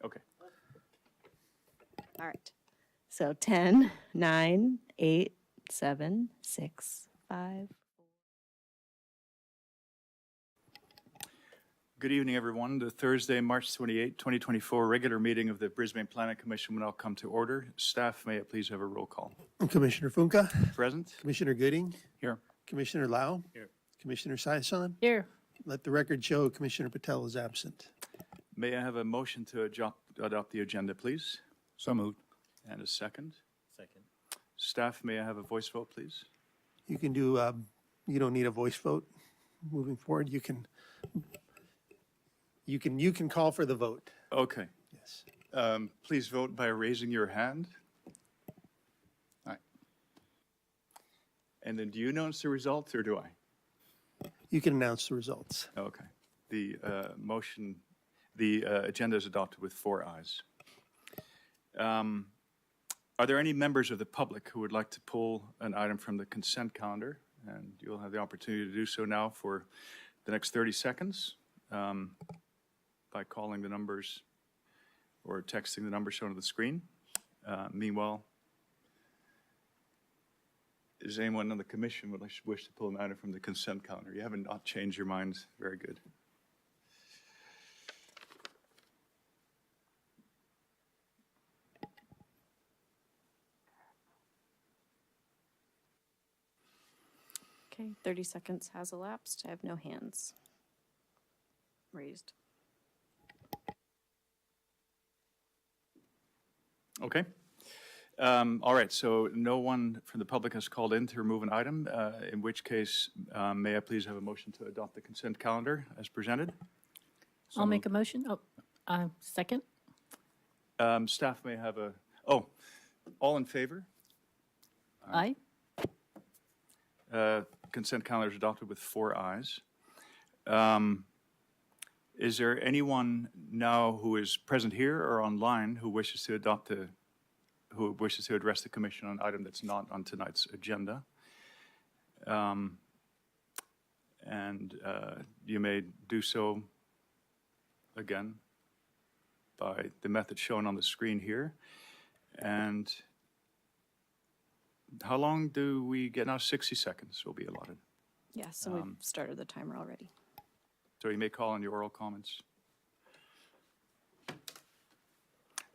Okay. All right. So 10, 9, 8, 7, 6, 5. Good evening, everyone. The Thursday, March 28, 2024 regular meeting of the Brisbane Planning Commission will now come to order. Staff, may it please have a roll call. Commissioner Funka. Present? Commissioner Gooding. Here. Commissioner Lau. Here. Commissioner Saison. Here. Let the record show Commissioner Patel is absent. May I have a motion to adopt the agenda, please? So moved. And a second? Second. Staff, may I have a voice vote, please? You can do, you don't need a voice vote moving forward. You can call for the vote. Okay. Yes. Please vote by raising your hand. All right. And then do you announce the results or do I? You can announce the results. Okay. The agenda is adopted with 4 ayes. Are there any members of the public who would like to pull an item from the consent calendar? And you'll have the opportunity to do so now for the next 30 seconds by calling the numbers or texting the number shown on the screen. Meanwhile, is anyone on the commission would wish to pull an item from the consent calendar? You haven't not changed your minds. Very good. Okay, 30 seconds has elapsed. I have no hands raised. Okay. All right, so no one from the public has called in to remove an item, in which case, may I please have a motion to adopt the consent calendar as presented? I'll make a motion. Second. Staff may have all in favor? Aye. Consent calendar is adopted with 4 ayes. Is there anyone now who is present here or online who wishes to address the commission on an item that's not on tonight's agenda? You may do so again by the method shown on the screen here. And how long do we get now? 60 seconds will be allotted. Yeah, so we've started the timer already. So you may call on your oral comments.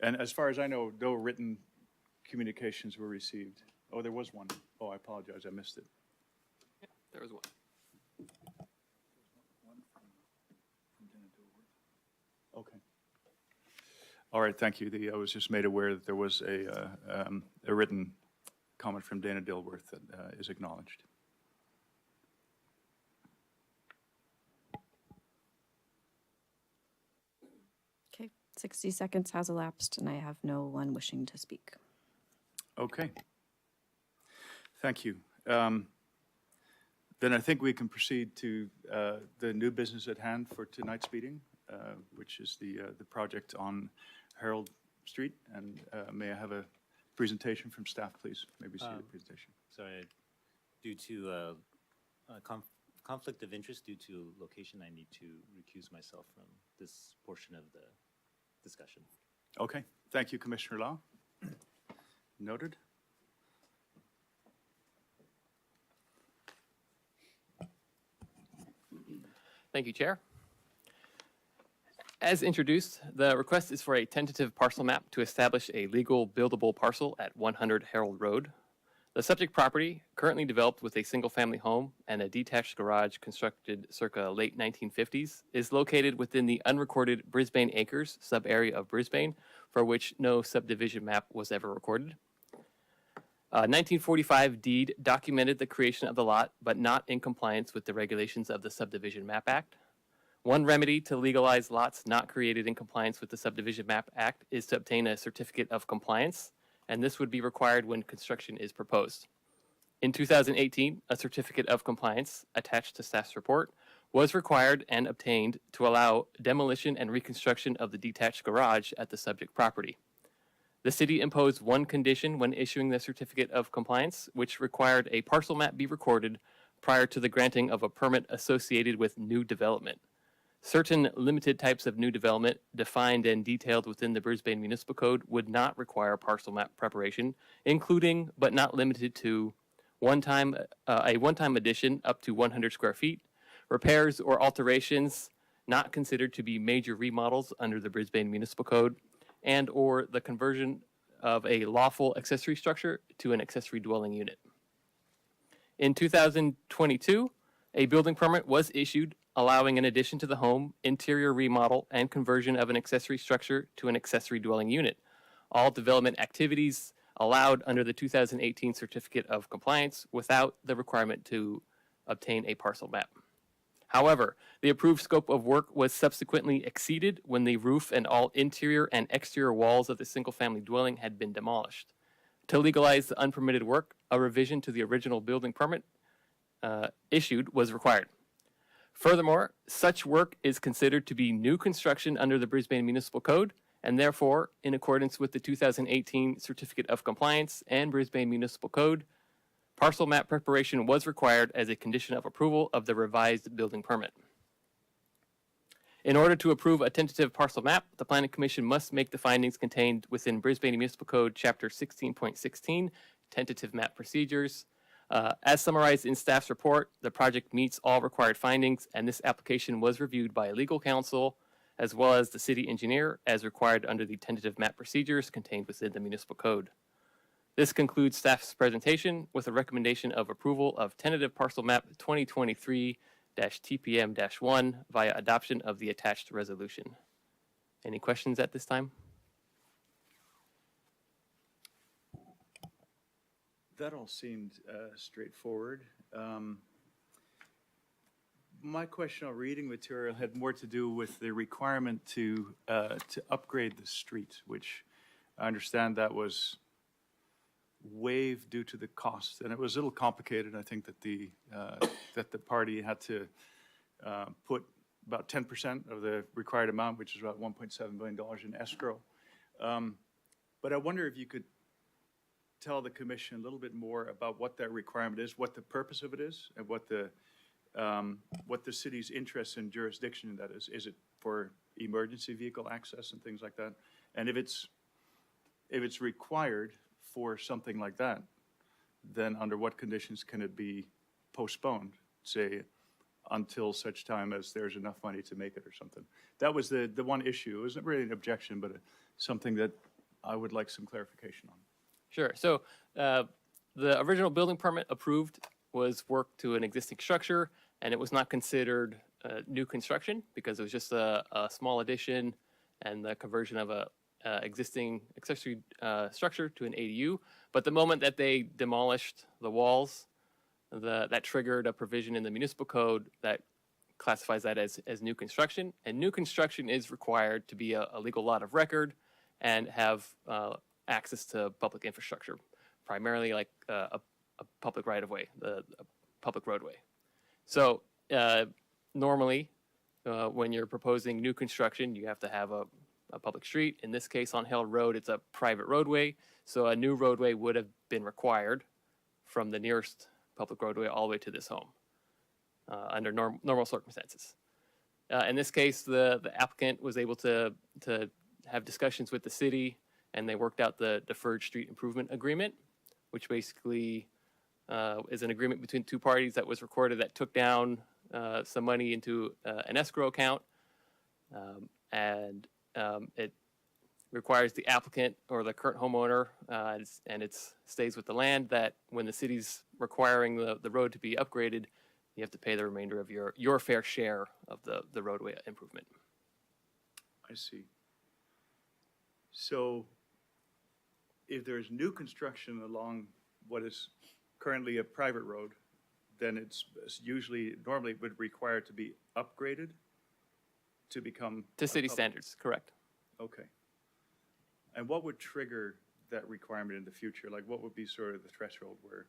And as far as I know, no written communications were received. Oh, there was one. Oh, I apologize, I missed it. Yeah, there was one. Okay. All right, thank you. I was just made aware that there was a written comment from Dana Dilworth that is acknowledged. Okay, 60 seconds has elapsed and I have no one wishing to speak. Okay. Thank you. Then I think we can proceed to the new business at hand for tonight's meeting, which is the project on Harold Street. And may I have a presentation from staff, please? Maybe see the presentation. Sorry, due to conflict of interest due to location, I need to recuse myself from this portion of the discussion. Okay. Thank you, Commissioner Lau. Noted. Thank you, Chair. As introduced, the request is for a tentative parcel map to establish a legal buildable parcel at 100 Harold Road. The subject property, currently developed with a single-family home and a detached garage constructed circa late 1950s, is located within the unrecorded Brisbane Acres sub-area of Brisbane, for which no subdivision map was ever recorded. 1945 deed documented the creation of the lot, but not in compliance with the regulations of the Subdivision Map Act. One remedy to legalize lots not created in compliance with the Subdivision Map Act is to obtain a certificate of compliance, and this would be required when construction is proposed. In 2018, a certificate of compliance, attached to staff's report, was required and obtained to allow demolition and reconstruction of the detached garage at the subject property. The city imposed one condition when issuing the certificate of compliance, which required a parcel map be recorded prior to the granting of a permit associated with new development. Certain limited types of new development defined and detailed within the Brisbane Municipal Code would not require parcel map preparation, including but not limited to a one-time addition up to 100 square feet, repairs or alterations not considered to be major remodels under the Brisbane Municipal Code, and or the conversion of a lawful accessory structure to an accessory dwelling unit. In 2022, a building permit was issued allowing an addition to the home, interior remodel, and conversion of an accessory structure to an accessory dwelling unit. All development activities allowed under the 2018 Certificate of Compliance without the requirement to obtain a parcel map. However, the approved scope of work was subsequently exceeded when the roof and all interior and exterior walls of the single-family dwelling had been demolished. To legalize the unpermitted work, a revision to the original building permit issued was required. Furthermore, such work is considered to be new construction under the Brisbane Municipal Code, and therefore, in accordance with the 2018 Certificate of Compliance and Brisbane Municipal Code, parcel map preparation was required as a condition of approval of the revised building permit. In order to approve a tentative parcel map, the Planning Commission must make the findings contained within Brisbane Municipal Code Chapter 16.16, Tentative Map Procedures. As summarized in staff's report, the project meets all required findings, and this application was reviewed by legal counsel as well as the city engineer as required under the tentative map procedures contained within the municipal code. This concludes staff's presentation with a recommendation of approval of tentative parcel map 2023-TPM-1 via adoption of the attached resolution. Any questions at this time? That all seemed straightforward. My question on reading material had more to do with the requirement to upgrade the street, which I understand that was waived due to the cost, and it was a little complicated. I think that the party had to put about 10% of the required amount, which is about $1.7 million in escrow. But I wonder if you could tell the commission a little bit more about what that requirement is, what the purpose of it is, and what the city's interest in jurisdiction in that is. Is it for emergency vehicle access and things like that? And if it's required for something like that, then under what conditions can it be postponed, say, until such time as there's enough money to make it or something? That was the one issue. It wasn't really an objection, but something that I would like some clarification on. Sure. So the original building permit approved was work to an existing structure, and it was not considered new construction because it was just a small addition and the conversion of a existing accessory structure to an ADU. But the moment that they demolished the walls, that triggered a provision in the municipal code that classifies that as new construction. And new construction is required to be a legal lot of record and have access to public infrastructure, primarily like a public right-of-way, a public roadway. So normally, when you're proposing new construction, you have to have a public street. In this case, on Hill Road, it's a private roadway. So a new roadway would have been required from the nearest public roadway all the way to this home under normal circumstances. In this case, the applicant was able to have discussions with the city, and they worked out the Deferred Street Improvement Agreement, which basically is an agreement between two parties that was recorded that took down some money into an escrow account, and it requires the applicant or the current homeowner, and it stays with the land, that when the city's requiring the road to be upgraded, you have to pay the remainder of your fair share of the roadway improvement. I see. So if there's new construction along what is currently a private road, then it's normally would require to be upgraded to become To city standards, correct. Okay. And what would trigger that requirement in the future? Like, what would be sort of the threshold where?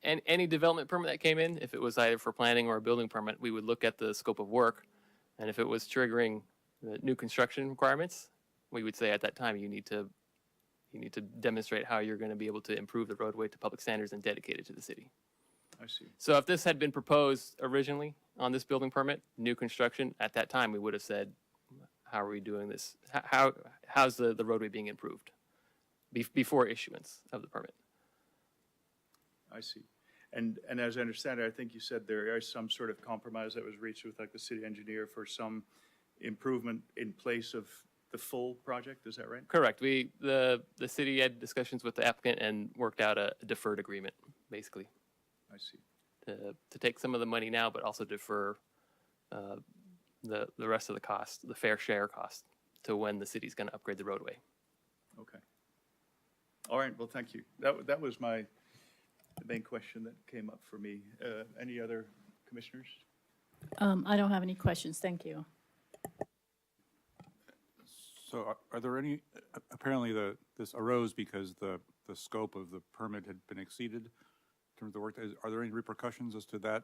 And any development permit that came in, if it was either for planning or a building permit, we would look at the scope of work. And if it was triggering the new construction requirements, we would say at that time, you need to demonstrate how you're going to be able to improve the roadway to public standards and dedicate it to the city. I see. So if this had been proposed originally on this building permit, new construction, at that time, we would have said, how are we doing this? How's the roadway being improved? Before issuance of the permit. I see. And as I understand it, I think you said there is some sort of compromise that was reached with like the city engineer for some improvement in place of the full project, is that right? Correct. The city had discussions with the applicant and worked out a deferred agreement, basically, I see. to take some of the money now, but also defer the rest of the cost, the fair share cost, to when the city's going to upgrade the roadway. Okay. All right, well, thank you. That was my main question that came up for me. Any other commissioners? I don't have any questions, thank you. So are there any, apparently this arose because the scope of the permit had been exceeded in terms of the work. Are there any repercussions as to that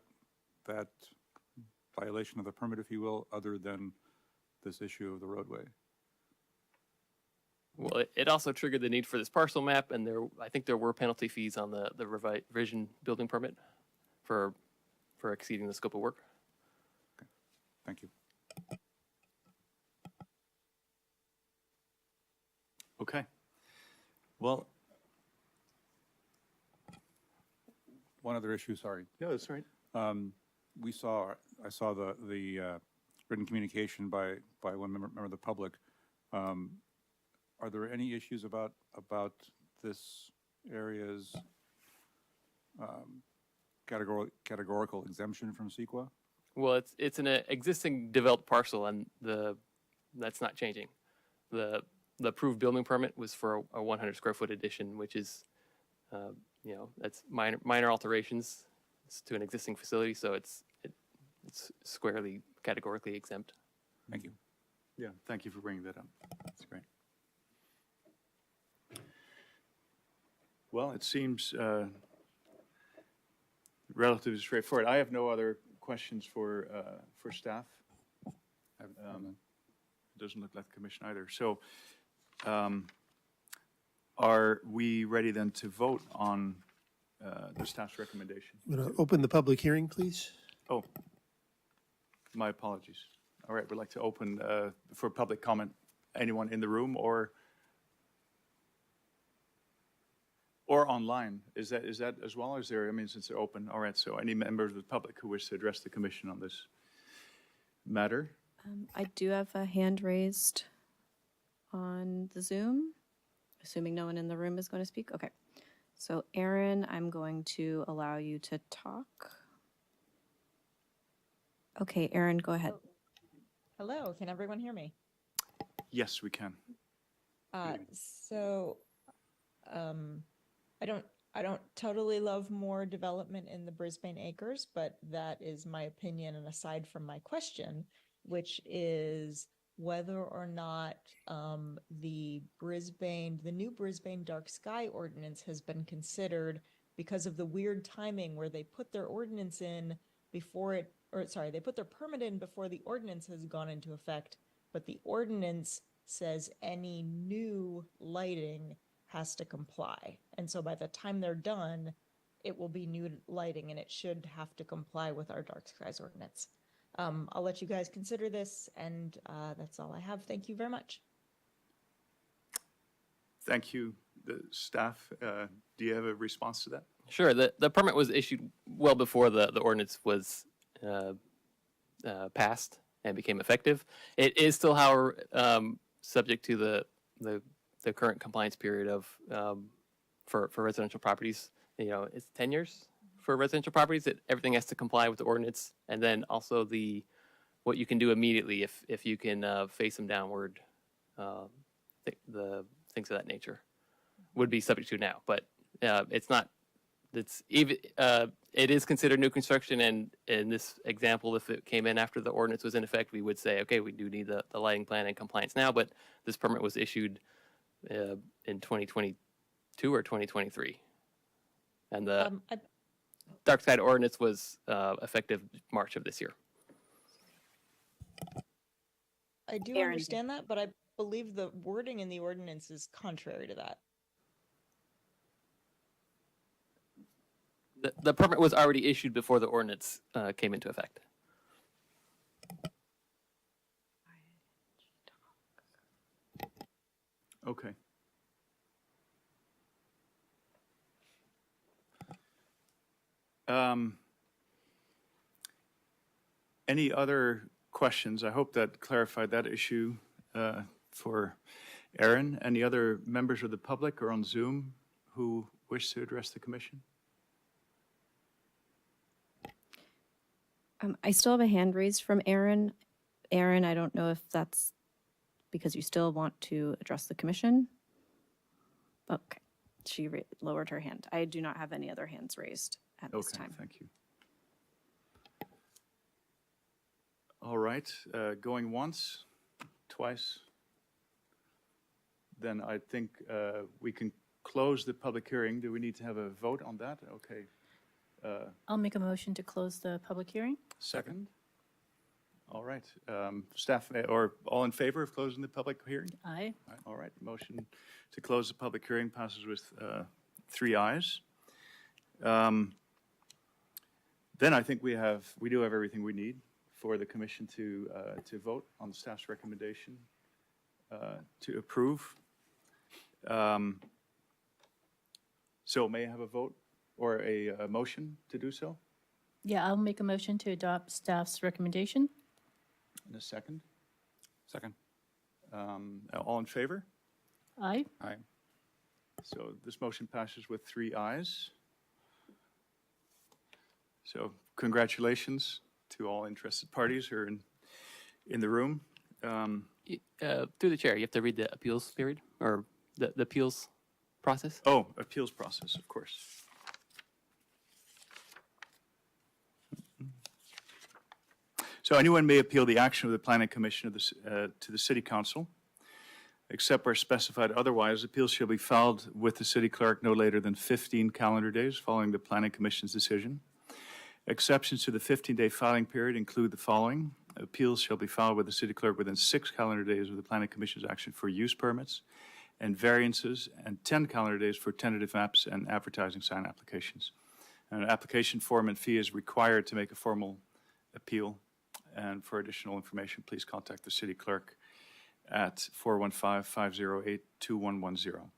violation of the permit, if you will, other than this issue of the roadway? Well, it also triggered the need for this parcel map, and I think there were penalty fees on the revision building permit for exceeding the scope of work. Okay. Thank you. Okay. Well, One other issue, sorry. no, that's right. I saw the written communication by one member of the public. Are there any issues about this area's categorical exemption from CEQA? Well, it's an existing developed parcel, and that's not changing. The approved building permit was for a 100 square foot addition, which is, that's minor alterations to an existing facility, so it's squarely categorically exempt. Thank you. Yeah, thank you for bringing that up. That's great. Well, it seems relatively straightforward. I have no other questions for staff. It doesn't look like the commission either. So are we ready then to vote on the staff's recommendation? I'm going to open the public hearing, please. Oh, my apologies. All right, we'd like to open for public comment. Anyone in the room or online? Is that as well? Is there, since they're open, all right, so any members of the public who wish to address the commission on this matter? I do have a hand raised on the Zoom, assuming no one in the room is going to speak. Okay. So Aaron, I'm going to allow you to talk. Okay, Aaron, go ahead. Hello, can everyone hear me? Yes, we can. I don't totally love more development in the Brisbane Acres, but that is my opinion. And aside from my question, which is whether or not the new Brisbane dark sky ordinance has been considered because of the weird timing where they put their ordinance in they put their permit in before the ordinance has gone into effect, but the ordinance says any new lighting has to comply. And so by the time they're done, it will be new lighting and it should have to comply with our dark skies ordinance. I'll let you guys consider this, and that's all I have. Thank you very much. Thank you, the staff. Do you have a response to that? Sure. The permit was issued well before the ordinance was passed and became effective. It is still, however, subject to the current compliance period of for residential properties. It's 10 years for residential properties that everything has to comply with the ordinance, and then also what you can do immediately if you can face them downward, the things of that nature would be subject to now. But it's not. It is considered new construction, and in this example, if it came in after the ordinance was in effect, we would say, okay, we do need the lighting plan and compliance now, but this permit was issued in 2022 or 2023. And the dark sky ordinance was effective March of this year. I do Aaron. understand that, but I believe the wording in the ordinance is contrary to that. The permit was already issued before the ordinance came into effect. Okay. Any other questions? I hope that clarified that issue for Aaron. Any other members of the public or on Zoom who wish to address the commission? I still have a hand raised from Aaron. Aaron, I don't know if that's because you still want to address the commission. Okay, she lowered her hand. I do not have any other hands raised at this Okay, time. thank you. All right, going once, twice. Then I think we can close the public hearing. Do we need to have a vote on that? Okay. I'll make a motion to close the public hearing. Second. All right. Staff, or all in favor of closing the public hearing? Aye. All right. Motion to close the public hearing passes with 3 ayes. Then I think we do have everything we need for the commission to vote on the staff's recommendation to approve. So may I have a vote or a motion to do so? Yeah, I'll make a motion to adopt staff's recommendation. In a second. Second. All in favor? Aye. Aye. So this motion passes with 3 ayes. So congratulations to all interested parties who are in the room. Through the chair, you have to read the appeals period or the appeals process. Oh, appeals process, of course. So anyone may appeal the action of the Planning Commission to the City Council, except where specified otherwise. Appeals shall be filed with the City Clerk no later than 15 calendar days following the Planning Commission's decision. Exceptions to the 15-day filing period include the following. Appeals shall be filed with the City Clerk within 6 calendar days of the Planning Commission's action for use permits and variances, and 10 calendar days for tentative maps and advertising sign applications. An application form and fee is required to make a formal appeal. And for additional information, please contact the City Clerk at 415-508-2110.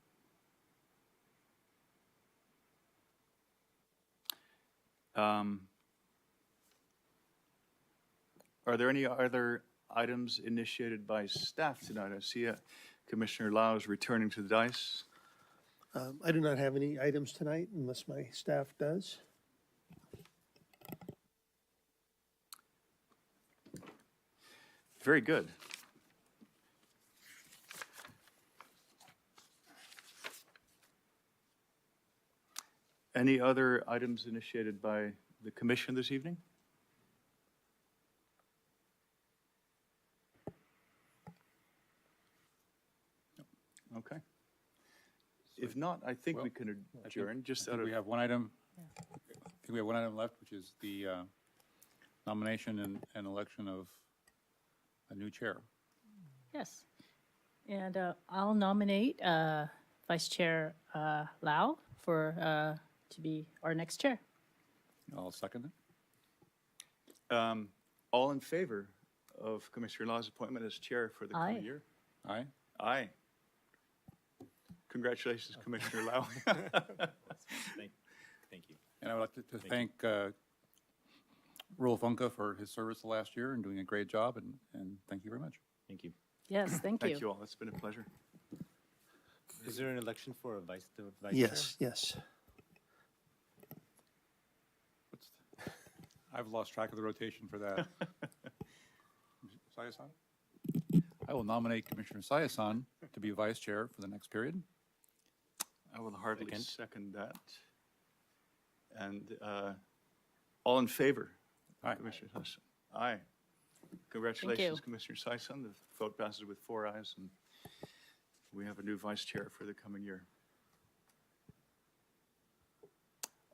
Are there any other items initiated by staff tonight? I see Commissioner Lau is returning to the dais. I do not have any items tonight unless my staff does. Very good. Any other items initiated by the commission this evening? Okay. If not, I think we can adjourn, just I out think of, we have one item. I think we have one item left, which is the nomination and election of a new chair. Yes. And I'll nominate Vice Chair Lau for to be our next chair. I'll second it. all in favor of Commissioner Lau's appointment as chair for the coming Aye. year? Aye. Aye. Congratulations, Commissioner Lau. Thank you. And I would like to thank Roel Funke for his service the last year and doing a great job, and thank you very much. Thank you. Yes, thank you. Thank you all. It's been a pleasure. Is there an election for a vice chair? Yes, yes. I've lost track of the rotation for that. Sayasan? I will nominate Commissioner Sayasan to be vice chair for the next period. I will hardly Second. second that. And all in favor? Aye. Commissioner Saison? Aye. Congratulations, Commissioner Saison. The vote passes with 4 ayes, and we have a new vice chair for the coming year.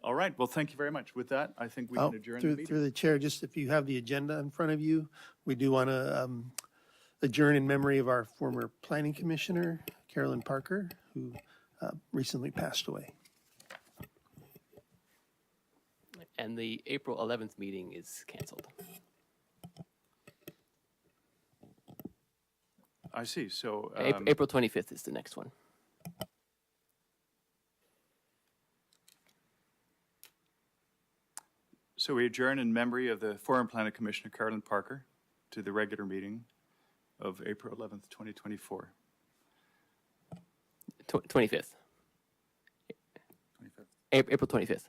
All right, well, thank you very much. With that, I think we can adjourn the Through meeting. the chair, just if you have the agenda in front of you, we do want to adjourn in memory of our former planning commissioner, Carolyn Parker, who recently passed away. And the April 11th meeting is canceled. I see, so. April 25th is the next one. So we adjourn in memory of the former Planning Commissioner Carolyn Parker to the regular meeting of April 11th, 2024. 25th. 25th. April 25th.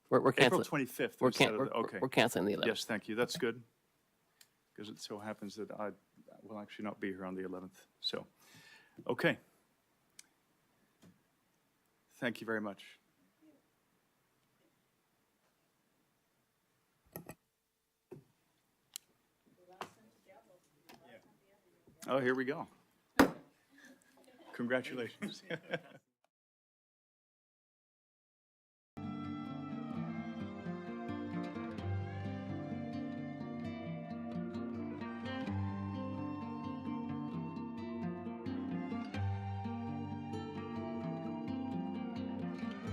We're April canceling. 25th. We're, instead can, of we're, the- okay. we're canceling the 11th. Yes, thank you. That's good. Because it so happens that I will actually not be here on the 11th. So, okay. Thank you very much. Oh, here we go. Congratulations.